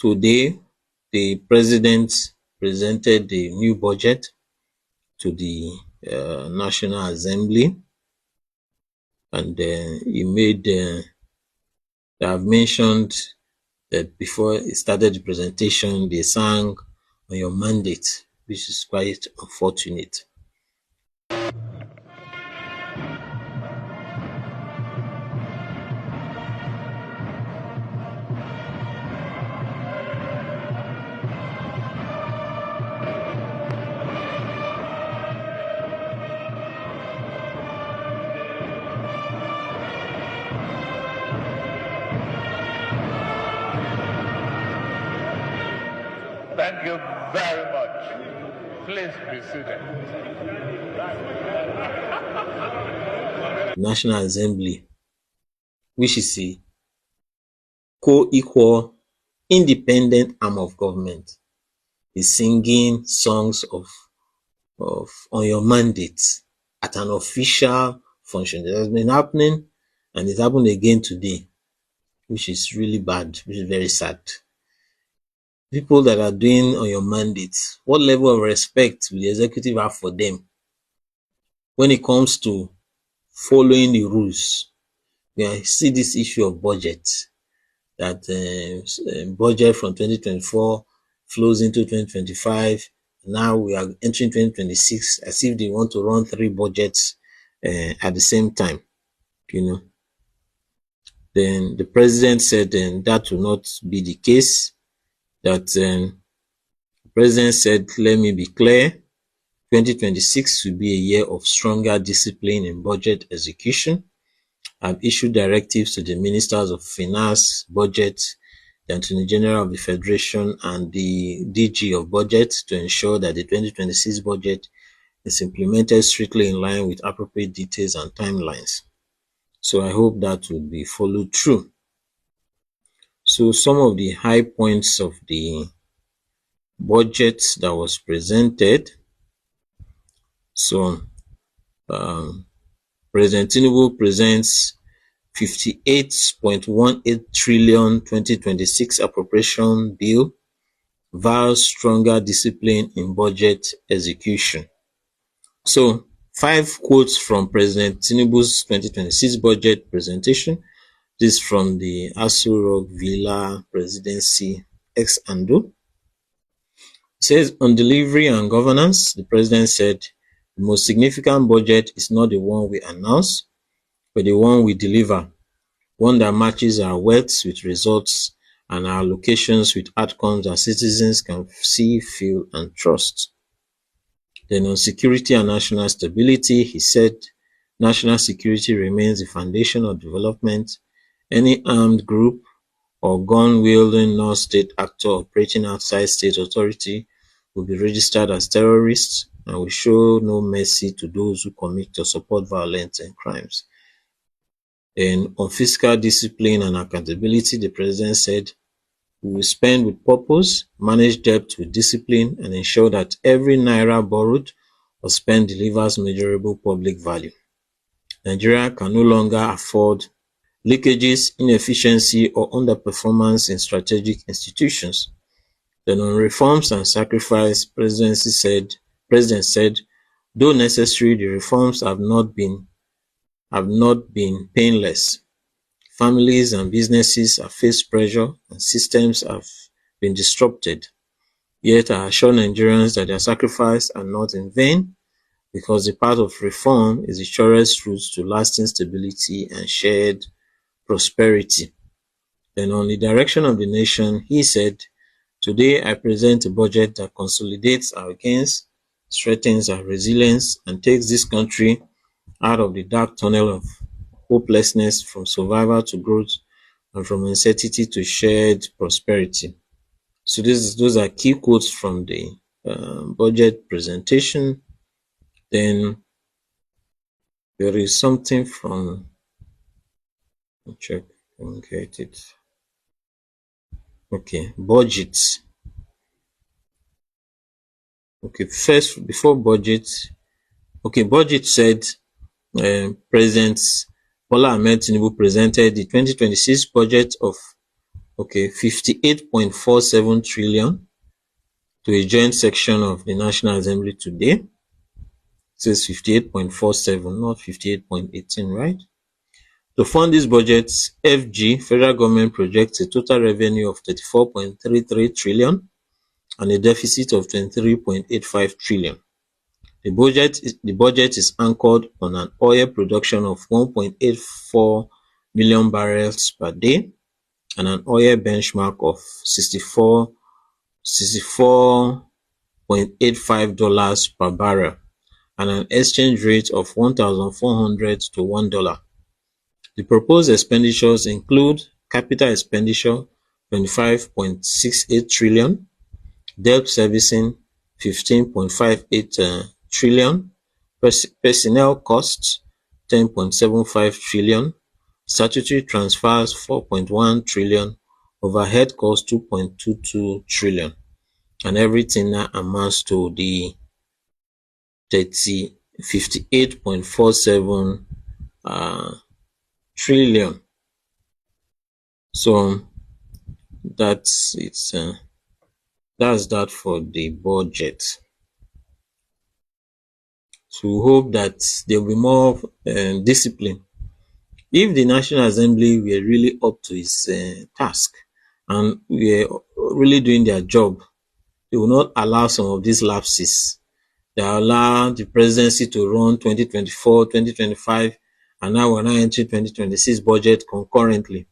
Today, the president presented the new budget to the National Assembly, and he made, I've mentioned that before he started the presentation, they sang on your mandate, which is quite unfortunate. Thank you very much. Please be seated. National Assembly, which is a co-equal, independent arm of government, is singing songs of on your mandate at an official function. It has been happening, and it happened again today, which is really bad, which is very sad. People that are doing on your mandate, what level of respect will the executive have for them when it comes to following the rules? We see this issue of budget, that budget from 2024 flows into 2025. Now we are entering 2026 as if they want to run 3 budgets at the same time, Then the president said that will not be the case. That the president said, let me be clear, 2026 will be a year of stronger discipline in budget execution. I've issued directives to the ministers of finance, budget, the Attorney General of the Federation, and the DG of budget to ensure that the 2026 budget is implemented strictly in line with appropriate details and timelines. So I hope that will be followed through. So some of the high points of the budget that was presented. So President Tinubu presents 58.18 trillion 2026 appropriation bill, vows stronger discipline in budget execution. So 5 quotes from President Tinubu's 2026 budget presentation. This from the Aso Rock Villa Presidency ex Ando. It says, on delivery and governance, the president said, the most significant budget is not the one we announce, but the one we deliver, one that matches our words with results and our allocations with outcomes that citizens can see, feel, and trust. Then on security and national stability, he said, national security remains the foundation of development. Any armed group or gun-wielding non-state actor operating outside state authority will be registered as terrorists, and will show no mercy to those who commit or support violence and crimes. And on fiscal discipline and accountability, the president said, we will spend with purpose, manage debt with discipline, and ensure that every naira borrowed or spent delivers measurable public value. Nigeria can no longer afford leakages, inefficiency, or underperformance in strategic institutions. Then on reforms and sacrifice, President said, though necessary, the reforms have not been painless. Families and businesses have faced pressure and systems have been disrupted. Yet I assure Nigerians that their sacrifices are not in vain, because the path of reform is the surest route to lasting stability and shared prosperity. Then on the direction of the nation, he said, today I present a budget that consolidates our gains, strengthens our resilience, and takes this country out of the dark tunnel of hopelessness, from survival to growth, and from uncertainty to shared prosperity. So those are key quotes from the budget presentation. Then there is something from, check, get it. Okay, budget. Okay, first, before budget, budget said President Bola Ahmed Tinubu presented the 2026 budget of okay, 58.47 trillion to a joint section of the National Assembly today. It says 58.47, not 58.18, right? To fund this budget, FG, federal government projects a total revenue of 34.33 trillion and a deficit of 23.85 trillion. The budget is anchored on an oil production of 1.84 million barrels per day and an oil benchmark of $64.85 per barrel and an exchange rate of 1,400 to $1. The proposed expenditures include capital expenditure 25.68 trillion, debt servicing 15.58 trillion, personnel costs 10.75 trillion, statutory transfers 4.1 trillion, overhead costs 2.22 trillion, and everything now amounts to the 58.47 trillion. So that's that's that for the budget. So we hope that there will be more discipline. If the National Assembly were really up to its task and were really doing their job, they will not allow some of these lapses. They allow the presidency to run 2024, 2025, and now we're now entering 2026 budget concurrently.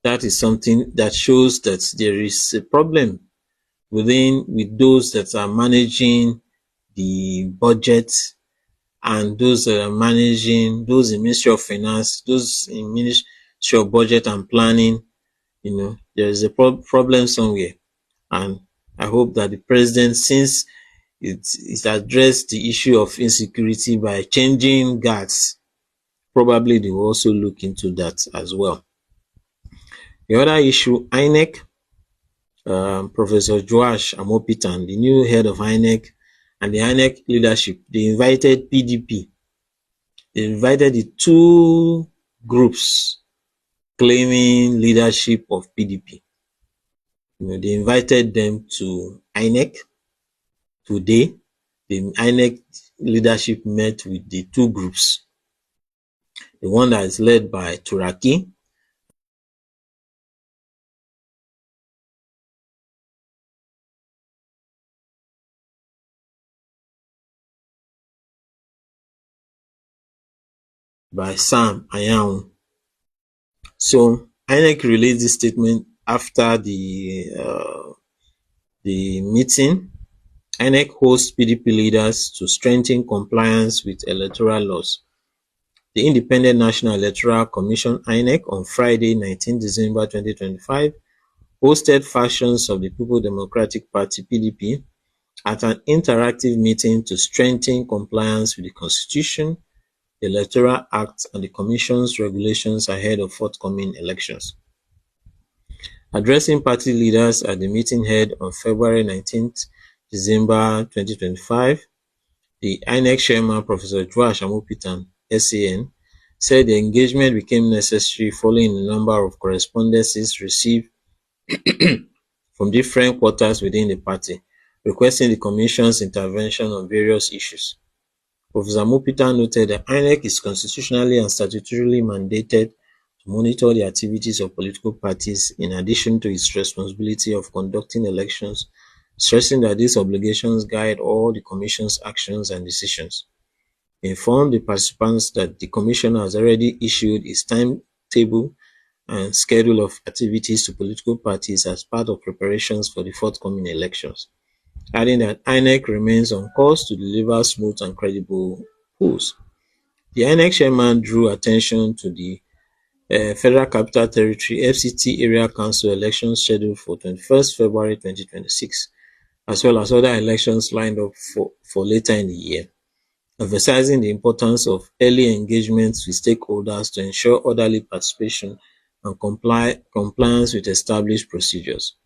That is something that shows that there is a problem with those that are managing the budget and those that are managing, those in Ministry of Finance, those in Ministry of Budget and Planning. There is a problem somewhere, and I hope that the president, since it addressed the issue of insecurity by changing guards, probably they will also look into that as well. The other issue, INEC, Professor Joash Amopitan, the new head of INEC, and the INEC leadership, they invited PDP. They invited the two groups claiming leadership of PDP. They invited them to INEC today. The INEC leadership met with the two groups. The one that is led by Turaki, by Sam Anyanwu. So INEC released this statement after the meeting. INEC hosts PDP leaders to strengthen compliance with electoral laws. The Independent National Electoral Commission (INEC) on Friday, 19 December 2025, hosted factions of the People's Democratic Party (PDP) at an interactive meeting to strengthen compliance with the Constitution, the Electoral Act, and the Commission's regulations ahead of forthcoming elections. Addressing party leaders at the meeting held on February 19 December 2025, the INEC chairman, Professor Joash Amopitan, SAN, said the engagement became necessary following a number of correspondences received from different quarters within the party, requesting the Commission's intervention on various issues. Professor Amopitan noted that INEC is constitutionally and statutorily mandated to monitor the activities of political parties in addition to its responsibility of conducting elections, stressing that these obligations guide all the Commission's actions and decisions. He informed the participants that the Commission has already issued its timetable and schedule of activities to political parties as part of preparations for the forthcoming elections, adding that INEC remains on course to deliver smooth and credible polls. The INEC chairman drew attention to the Federal Capital Territory (FCT) Area Council elections scheduled for 21st February 2026, as well as other elections lined up for later in the year, emphasizing the importance of early engagement with stakeholders to ensure orderly participation and compliance with established procedures.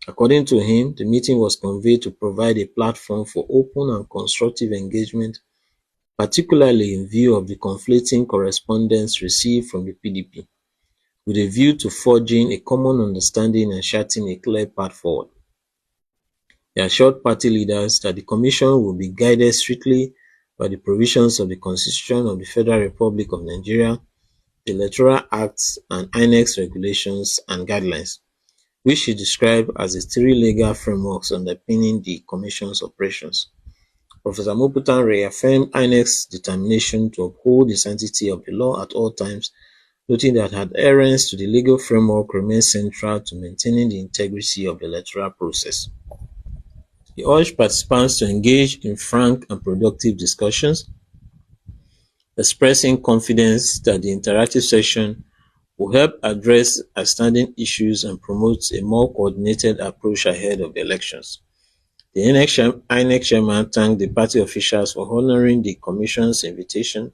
According to him, the meeting was convened to provide a platform for open and constructive engagement, particularly in view of the conflicting correspondence received from the PDP. with a view to forging a common understanding and charting a clear path forward. They assured party leaders that the Commission will be guided strictly by the provisions of the Constitution of the Federal Republic of Nigeria, the Electoral Acts, and INEC's regulations and guidelines, which she described as the three legal frameworks underpinning the Commission's operations. Professor Moputan reaffirmed INEC's determination to uphold the sanctity of the law at all times, noting that adherence to the legal framework remains central to maintaining the integrity of the electoral process. He urged participants to engage in frank and productive discussions, expressing confidence that the interactive session will help address outstanding issues and promote a more coordinated approach ahead of the elections. The INEC chairman thanked the party officials for honoring the Commission's invitation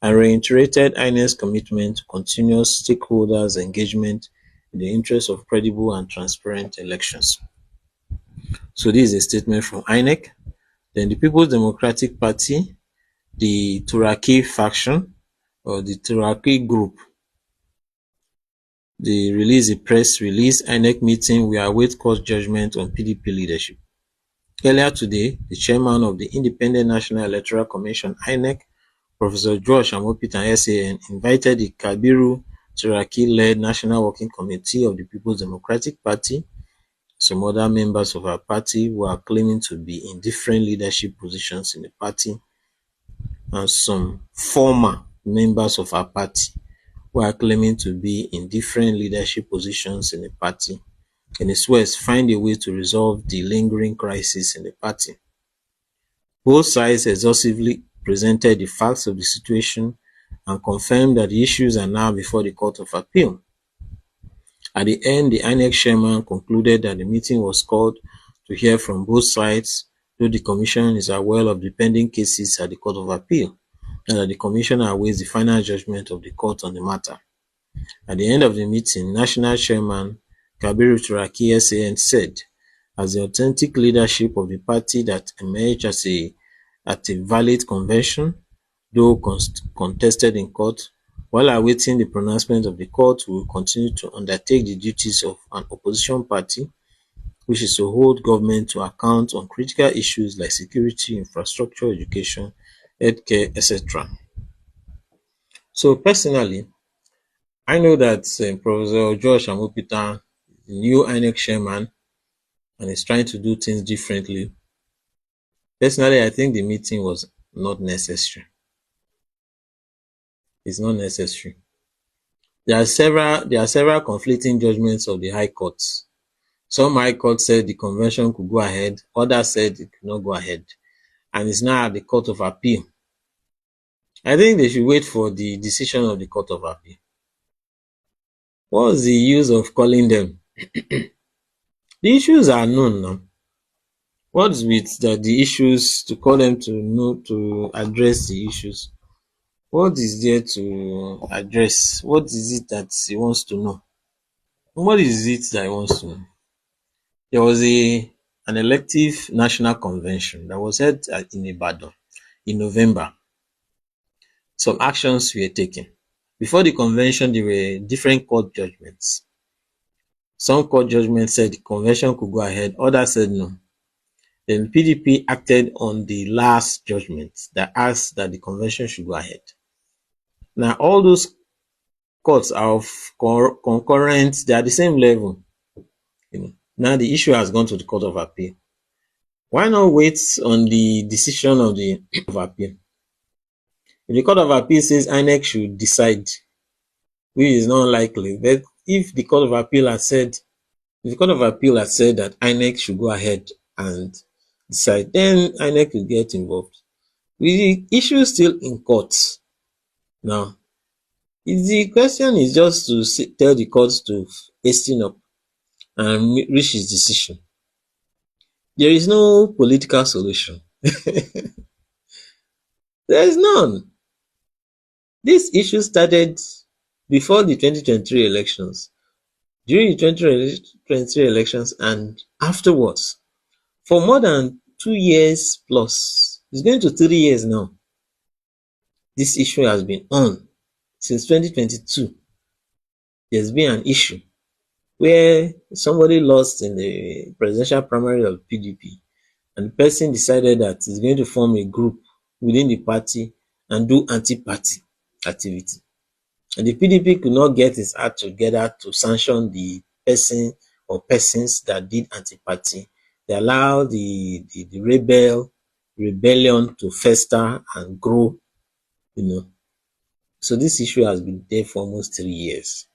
and reiterated INEC's commitment to continuous stakeholders' engagement in the interest of credible and transparent elections. So this is a statement from INEC. Then the People's Democratic Party, the Turaki faction or the Turaki group, they released a press release. INEC meeting, we await court judgment on PDP leadership. Earlier today, the chairman of the Independent National Electoral Commission, INEC, Professor Josh Amopitan SAN, invited the Kabiru Turaki-led National Working Committee of the People's Democratic Party, some other members of our party who are claiming to be in different leadership positions in the party, and some former members of our party who are claiming to be in different leadership positions in the party, in its words, find a way to resolve the lingering crisis in the party. Both sides exhaustively presented the facts of the situation and confirmed that the issues are now before the Court of Appeal. At the end, the INEC chairman concluded that the meeting was called to hear from both sides, though the Commission is aware of the pending cases at the Court of Appeal, and that the Commissioner awaits the final judgment of the court on the matter. At the end of the meeting, National Chairman Kabiru Turaki SAN said, as the authentic leadership of the party that emerged at a valid convention, though contested in court, while awaiting the pronouncement of the court, we will continue to undertake the duties of an opposition party, which is to hold government to account on critical issues like security, infrastructure, education, healthcare, etc. So personally, I know that Professor Josh Amopitan, the new INEC chairman, and is trying to do things differently. Personally, I think the meeting was not necessary. It's not necessary. There are several conflicting judgments of the High Court. Some High Court said the convention could go ahead, others said it could not go ahead, and it's now at the Court of Appeal. I think they should wait for the decision of the Court of Appeal. What's the use of calling them? The issues are known now. What's with the issues to call them to address the issues? What is there to address? What is it that he wants to know? What is it that he wants to know? There was an elective national convention that was held in Ibadan in November. Some actions were taken. Before the convention, there were different court judgments. Some court judgments said the convention could go ahead, others said no. Then PDP acted on the last judgment that asked that the convention should go ahead. Now, all those courts are of concurrent, they are the same level. Now the issue has gone to the Court of Appeal. Why not wait on the decision of the Court of Appeal? If the Court of Appeal says INEC should decide, which is not likely, but if the Court of Appeal has said that INEC should go ahead and decide, then INEC will get involved. With the issue still in court now, the question is just to tell the court to hasten up and reach its decision. There is no political solution. There is none. This issue started before the 2023 elections, during the 2023 elections, and afterwards. For more than 2 years plus, it's going to 3 years now. This issue has been on since 2022. there's been an issue where somebody lost in the presidential primary of PDP, and the person decided that he's going to form a group within the party and do anti-party activity. And the PDP could not get its act together to sanction the person or persons that did anti-party. They allowed the rebellion to fester and grow, you know. So this issue has been there for almost 3 years.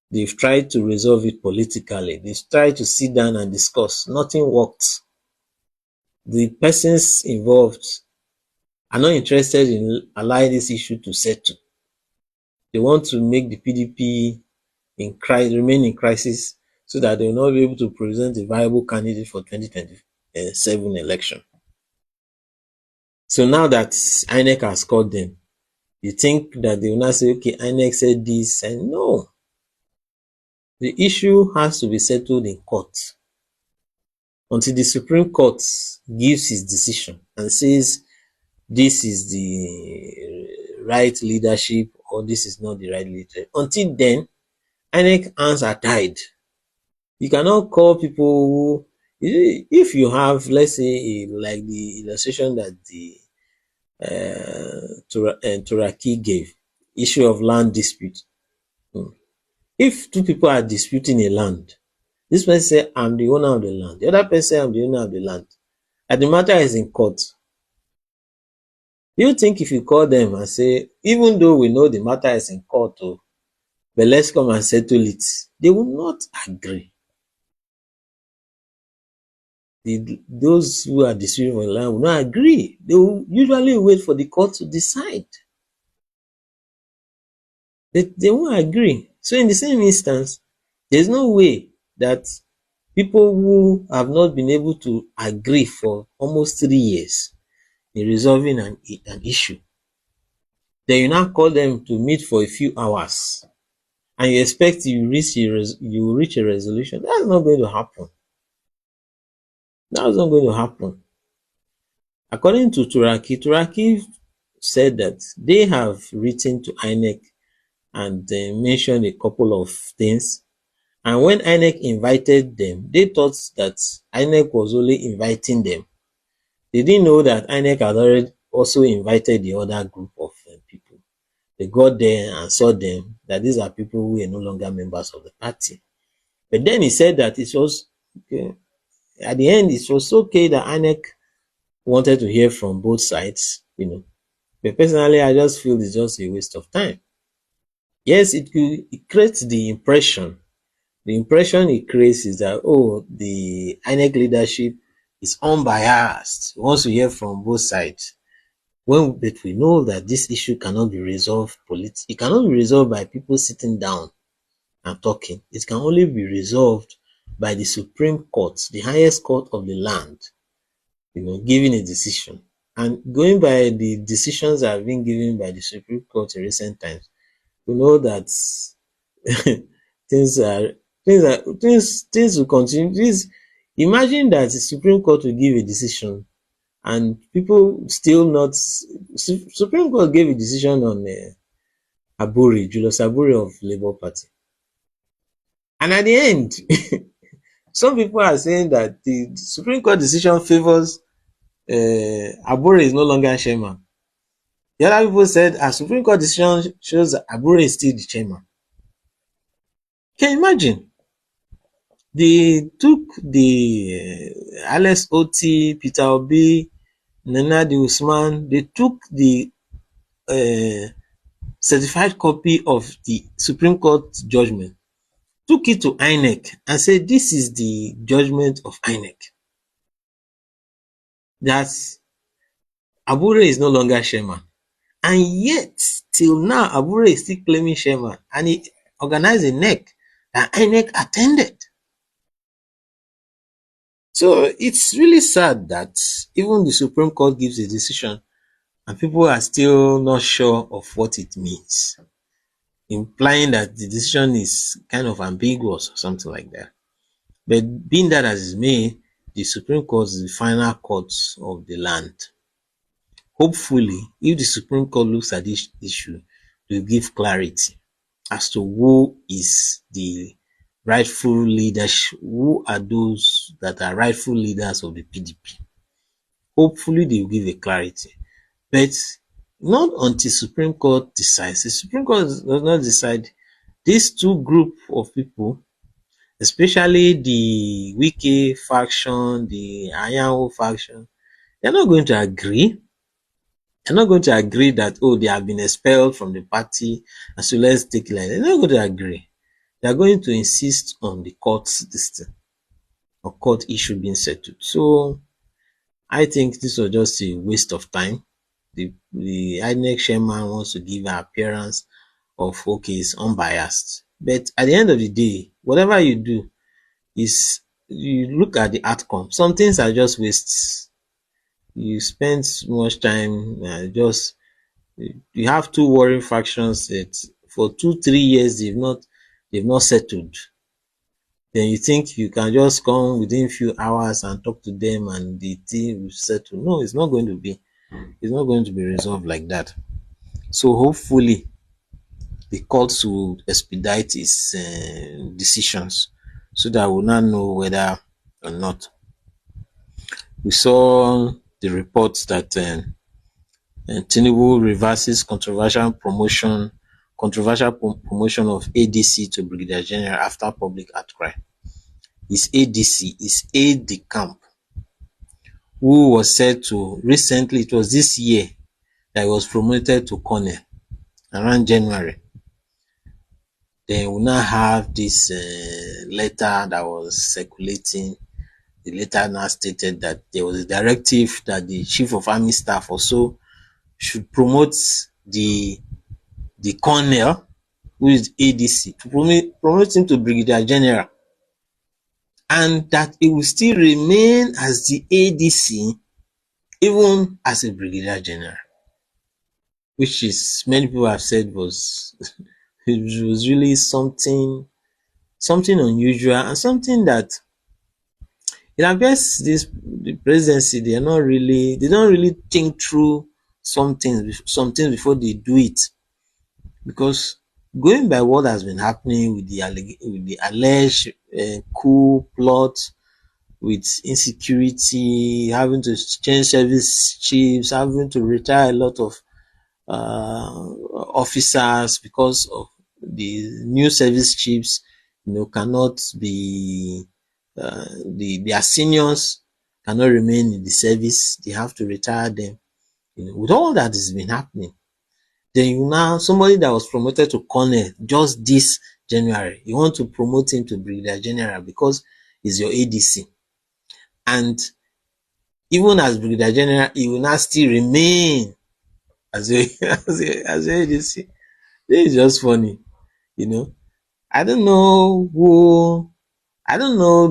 They've tried to resolve it politically. They've tried to sit down and discuss. Nothing worked. The persons involved are not interested in allowing this issue to settle. They want to make the PDP remain in crisis so that they will not be able to present a viable candidate for 2027 election. So now that INEC has called them, you think that they will not say, okay, INEC said this, and no. The issue has to be settled in court until the Supreme Court gives its decision and says this is the right leadership or this is not the right leadership. Until then, INEC hands are tied. You cannot call people who, if you have, let's say, like the illustration that the Turaki gave, issue of land dispute. If two people are disputing a land, this person say, I'm the owner of the land. The other person say, I'm the owner of the land. And the matter is in court. Do you think if you call them and say, even though we know the matter is in court, but let's come and settle it, they will not agree. Those who are disputing for the land will not agree. They will usually wait for the court to decide. They won't agree. So in the same instance, there's no way that people who have not been able to agree for almost 3 years in resolving an issue, then you now call them to meet for a few hours and you expect you reach a resolution. That's not going to happen. That's not going to happen. According to Turaki said that they have written to INEC and mentioned a couple of things. And when INEC invited them, they thought that INEC was only inviting them. They didn't know that INEC had already also invited the other group of people. They got there and saw them, that these are people who are no longer members of the party. But then he said that it was, okay, at the end, it was okay that INEC wanted to hear from both sides, But personally, I just feel it's just a waste of time. Yes, it creates the impression. The impression it creates is that, the INEC leadership is unbiased, wants to hear from both sides. But we know that this issue cannot be resolved politically. It cannot be resolved by people sitting down and talking. It can only be resolved by the Supreme Court, the highest court of the land, giving a decision. And going by the decisions that have been given by the Supreme Court in recent times, we know that things will continue. Imagine that the Supreme Court will give a decision and people still not. Supreme Court gave a decision on Julius Aburi of Labour Party, and at the end, some people are saying that the Supreme Court decision favors Aburi is no longer chairman. The other people said a Supreme Court decision shows that Aburi is still the chairman. Can you imagine? They took the Alex Oti, Peter Obi, Nenadi Usman, they took the certified copy of the Supreme Court judgment, took it to INEC and said, this is the judgment of INEC. That Abure is no longer chairman. And yet, till now, Abure is still claiming chairman. And he organized a NEC that INEC attended. So it's really sad that even the Supreme Court gives a decision and people are still not sure of what it means, implying that the decision is kind of ambiguous or something like that. But being that as it may, the Supreme Court is the final court of the land. Hopefully, if the Supreme Court looks at this issue, it will give clarity as to who is the rightful leadership, who are those that are rightful leaders of the PDP. Hopefully they will give a clarity, but not until Supreme Court decides. The Supreme Court does not decide, these two group of people, especially the Wike faction, the Anyanwu faction, they're not going to agree. They're not going to agree that, oh, they have been expelled from the party, and so let's take it like that. They're not going to agree. They're going to insist on the court's system or court issue being settled. So I think this was just a waste of time. The INEC chairman wants to give an appearance of, okay, it's unbiased. But at the end of the day, whatever you do is you look at the outcome. Some things are just wastes. You spend so much time just you have two warring factions that for 2-3 years they've not settled. Then you think you can just come within few hours and talk to them and the thing will settle. No, it's not going to be resolved like that. So hopefully the courts will expedite its decisions so that we'll now know whether or not. We saw the reports that Tinubu reverses controversial promotion of ADC to Brigadier General after public outcry. His ADC is aide de camp, who was said to recently, it was this year, that he was promoted to colonel around January. Then we now have this letter that was circulating. The letter now stated that there was a directive that the chief of army staff also should promote the colonel, who is ADC, to promote him to Brigadier General, and that he will still remain as the ADC even as a Brigadier General, which is, many people have said, was it was really something unusual, and something that it appears the presidency, they don't really think through some things before they do it. Because going by what has been happening with the alleged coup plot, with insecurity, having to change service chiefs, having to retire a lot of officers because of the new service chiefs, cannot be their seniors cannot remain in the service. They have to retire them. With all that has been happening, then now somebody that was promoted to colonel just this January, you want to promote him to Brigadier General because he's your ADC. And even as Brigadier General, he will not still remain as a as a ADC. This is just funny, you know. I don't know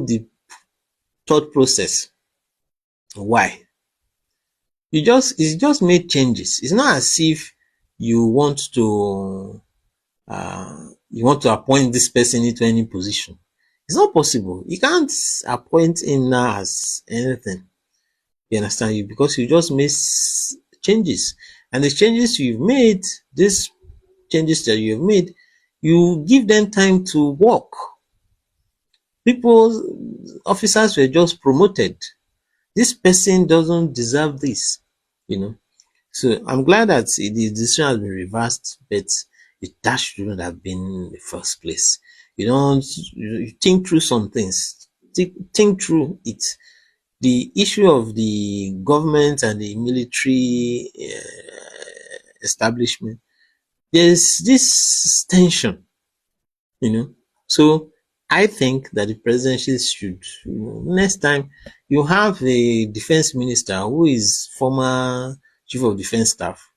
the thought process. Why? It's just made changes. It's not as if you want to appoint this person into any position. It's not possible. You can't appoint him now as anything. You understand? Because you just made changes, and the changes you've made, these changes that you've made, you give them time to work. Officers were just promoted. This person doesn't deserve this, So I'm glad that the decision has been reversed, but that shouldn't have been in the first place. You think through some things. Think through it. The issue of the government and the military establishment, there's this tension, So I think that the presidency should, next time you have a defense minister who is former chief of defense staff,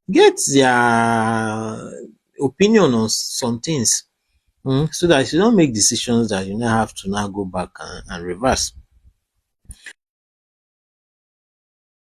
get their opinion on some things, so that you don't make decisions that you now have to now go back and reverse.